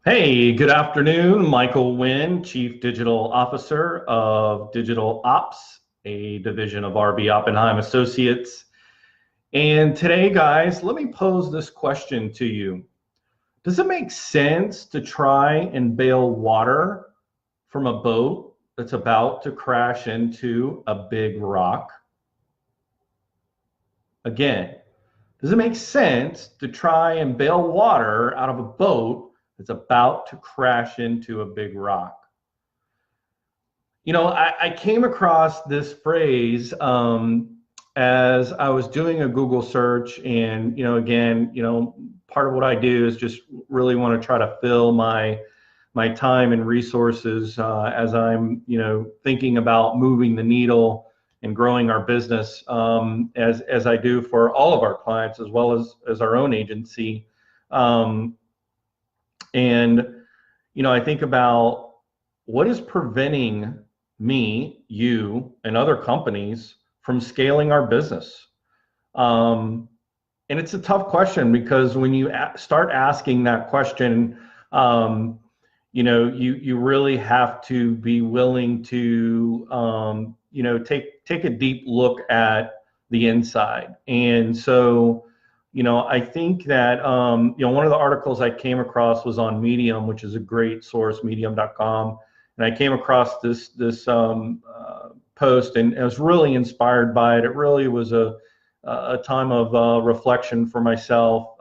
Hey, good afternoon. Michael Wynn, Chief Digital Officer of Digital Ops, a division of RB Oppenheim Associates. And today, guys, let me pose this question to you. Does it make sense to try and bail water from a boat that's about to crash into a big rock? Again, does it make sense to try and bail water out of a boat that's about to crash into a big rock? I came across this phrase as I was doing a Google search, and again, part of what I do is just really want to try to fill my time and resources as I'm, thinking about moving the needle and growing our business as I do for all of our clients as well as our own agency. Um, and I think about what is preventing me, you, and other companies from scaling our business. Um, and it's a tough question because when you start asking that question, you really have to be willing to, take a deep look at the inside. And so, I think that, one of the articles I came across was on Medium, which is a great source, medium.com. And I came across this post, and I was really inspired by it. It really was a time of reflection for myself,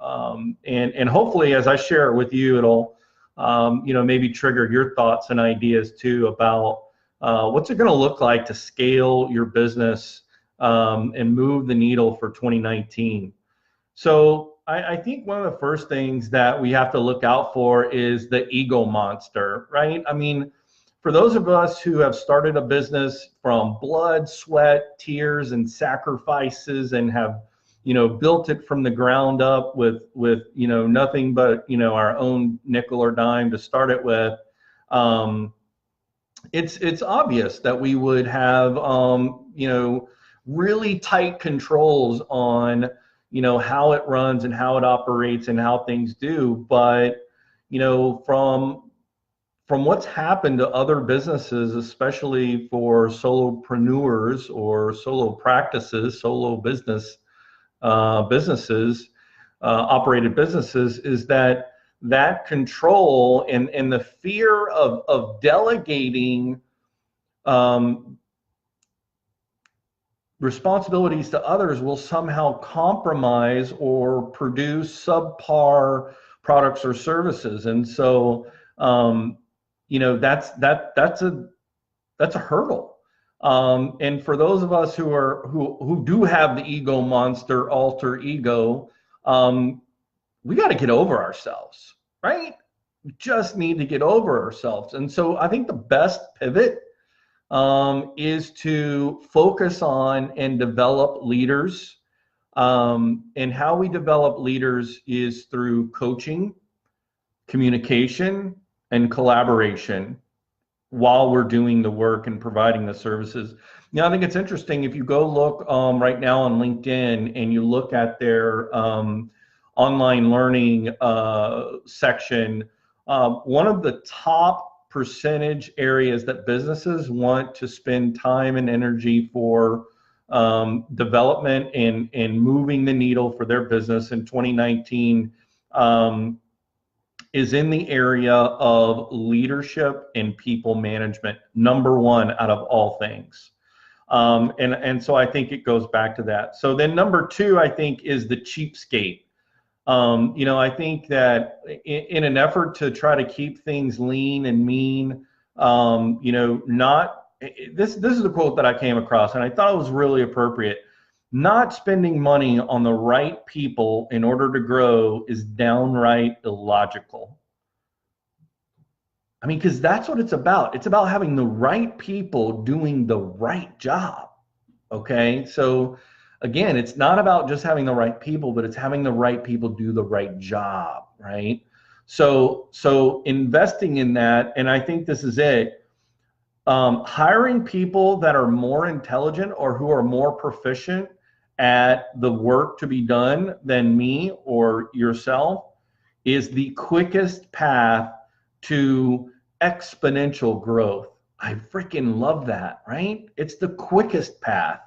and hopefully, as I share it with you, it'll maybe trigger your thoughts and ideas too about what's it going to look like to scale your business and move the needle for 2019. So I think one of the first things that we have to look out for is the ego monster, right? I mean, for those of us who have started a business from blood, sweat, tears, and sacrifices, and have, built it from the ground up with nothing but, our own nickel or dime to start it with, it's obvious that we would have, really tight controls on, how it runs and how it operates and how things do. But, from what's happened to other businesses, especially for solopreneurs or solo practices, solo businesses, operated businesses, is that control and the fear of delegating responsibilities to others will somehow compromise or produce subpar products or services. And so, that's a hurdle. And for those of us who do have the ego monster, alter ego, we got to get over ourselves, right? We just need to get over ourselves. And so I think the best pivot is to focus on and develop leaders. And how we develop leaders is through coaching, communication, and collaboration while we're doing the work and providing the services. Now, I think it's interesting if you go look right now on LinkedIn and you look at their online learning section, one of the top percentage areas that businesses want to spend time and energy for development and moving the needle for their business in 2019 is in the area of leadership and people management, number one out of all things. And so I think it goes back to that. So then number two, I think, is the cheapskate. I think that in an effort to try to keep things lean and mean, not this is a quote that I came across and I thought it was really appropriate. Not spending money on the right people in order to grow is downright illogical. I mean, because that's what it's about. It's about having the right people doing the right job. Okay. So again, it's not about just having the right people, but it's having the right people do the right job. Right. So investing in that, and I think this is it. Hiring people that are more intelligent or who are more proficient at the work to be done than me or yourself is the quickest path to exponential growth. I freaking love that, right? It's the quickest path.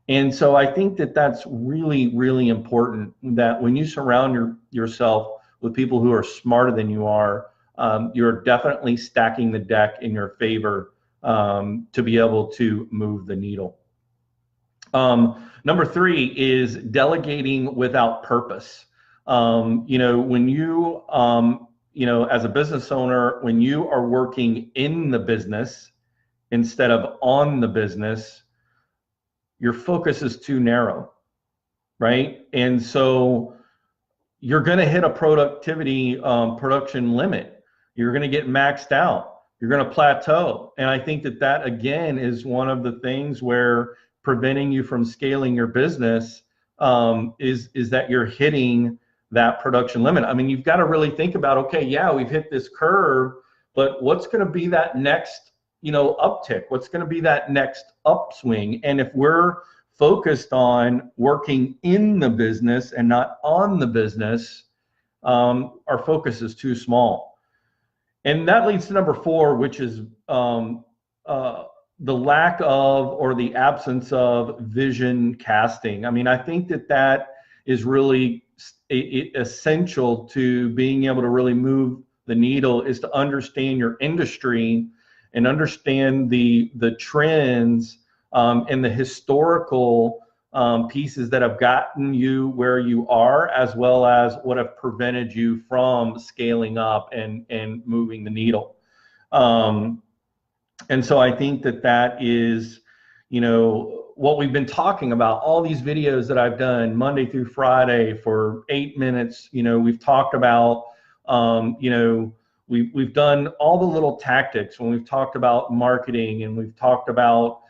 And so I think that that's really, really important, that when you surround yourself with people who are smarter than you are, you're definitely stacking the deck in your favor to be able to move the needle. Number 3 is delegating without purpose. You know, when you, you know, as a business owner, when you are working in the business instead of on the business, your focus is too narrow, right? And so you're going to hit a productivity production limit. You're going to get maxed out. You're going to plateau. And I think that that, again, is one of the things where preventing you from scaling your business is that you're hitting that production limit. I mean, you've got to really think about, okay, yeah, we've hit this curve, but what's going to be that next, you know, uptick? What's going to be that next upswing? And if we're focused on working in the business and not on the business, our focus is too small. And that leads to number 4, which is the lack of, or the absence of, vision casting. I mean, I think that that is really essential to being able to really move the needle, is to understand your industry and understand the trends and the historical pieces that have gotten you where you are, as well as what have prevented you from scaling up and moving the needle. And so I think that that is, you know, what we've been talking about. All these videos that I've done Monday through Friday for 8 minutes, you know, we've talked about, you know, we've done all the little tactics when we've talked about marketing, and we've talked about,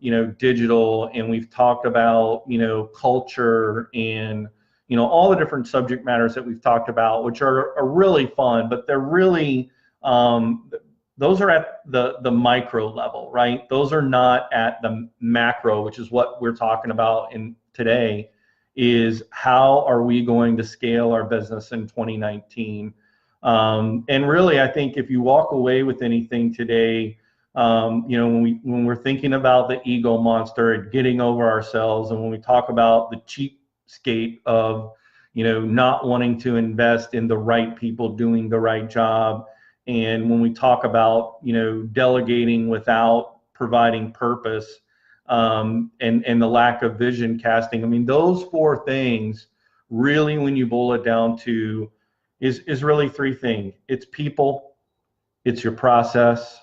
you know, digital, and we've talked about, you know, culture, and, you know, all the different subject matters that we've talked about, which are really fun, but they're really, those are at the micro level, right? Those are not at the macro, which is what we're talking about in today, is how are we going to scale our business in 2019? And really, I think if you walk away with anything today, you know, when we're thinking about the ego monster and getting over ourselves, and when we talk about the cheapskate of, you know, not wanting to invest in the right people doing the right job, and when we talk about, you know, delegating without providing purpose, and the lack of vision casting, I mean, those 4 things really, when you boil it down to, is really 3 things. It's people, it's your process,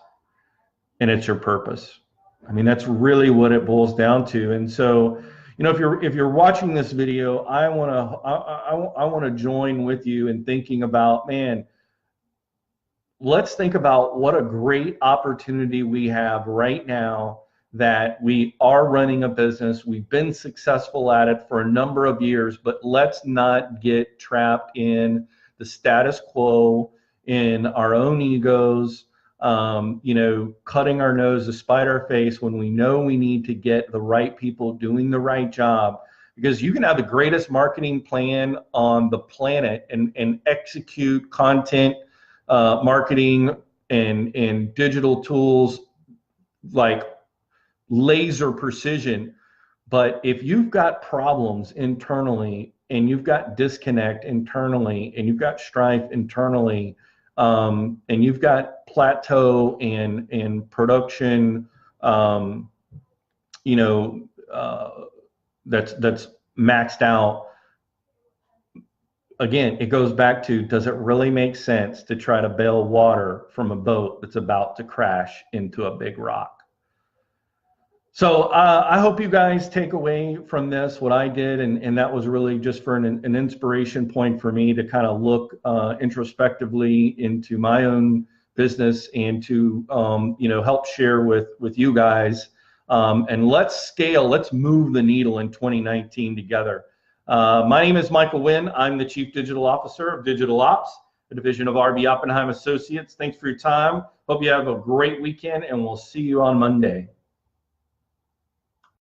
and it's your purpose. I mean, that's really what it boils down to. And so, you know, if you're watching this video, I want to join with you in thinking about, man, let's think about what a great opportunity we have right now, that we are running a business. We've been successful at it for a number of years, but let's not get trapped in the status quo, in our own egos, you know, cutting our nose to spite our face when we know we need to get the right people doing the right job. Because you can have the greatest marketing plan on the planet and execute content, marketing and digital tools like laser precision, but if you've got problems internally, and you've got disconnect internally, and you've got strife internally, and you've got plateau and production, you know, that's maxed out. Again, it goes back to, does it really make sense to try to bail water from a boat that's about to crash into a big rock? So I hope you guys take away from this what I did, and that was really just for an inspiration point for me to kind of look introspectively into my own business, and to you know, help share with you guys, and let's scale, let's move the needle in 2019 together. My name is Michael Wynn. I'm the Chief Digital Officer of Digital Ops, a division of RB Oppenheim Associates. Thanks for your time. Hope you have a great weekend, and we'll see you on Monday.